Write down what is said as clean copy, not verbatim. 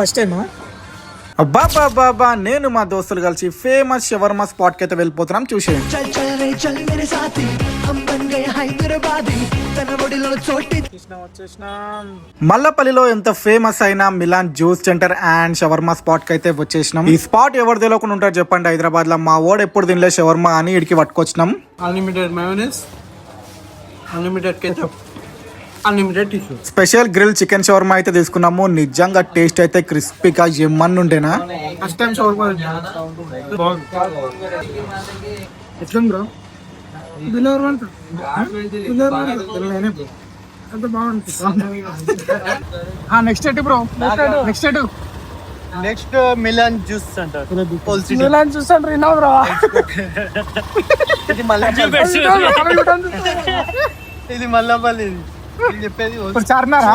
First time అబ్బా నేను మా దోస్తులు కలిసి ఫేమస్ షవర్మా స్పాట్ కి అయితే వెళ్ళిపోతున్నాం. చూసేయండి. మల్లపల్లిలో ఎంత ఫేమస్ అయిన Milan juice centre and shawarma spot కి అయితే వచ్చేసినాం. ఈ స్పాట్ ఎవరు తెలియకుండా ఉంటారు చెప్పండి. హైదరాబాద్ లో మా ఓడు ఎప్పుడు తినలే షవర్మా అని ఇడికి పట్టుకొచ్చినాం. Unlimited mayonnaise, unlimited ketchup, unlimited tissue. Special grill chicken shawarma అయితే తీసుకున్నాము. నిజంగా టేస్ట్ అయితే క్రిస్పీగా ఎమ్మన్ ఉండేనా. ఫస్ట్ టైం షవర్మా ఎట్లుంది బ్రో? అంత బాగుంటుంది. నెక్స్ట్ ఎటు బ్రో? నెక్స్ట్ ఎటు? Next Milan juice centre. Milan juice centre విన్నా బ్రో? ఇది మల్లపల్లి చెప్పేది చార్మినారా?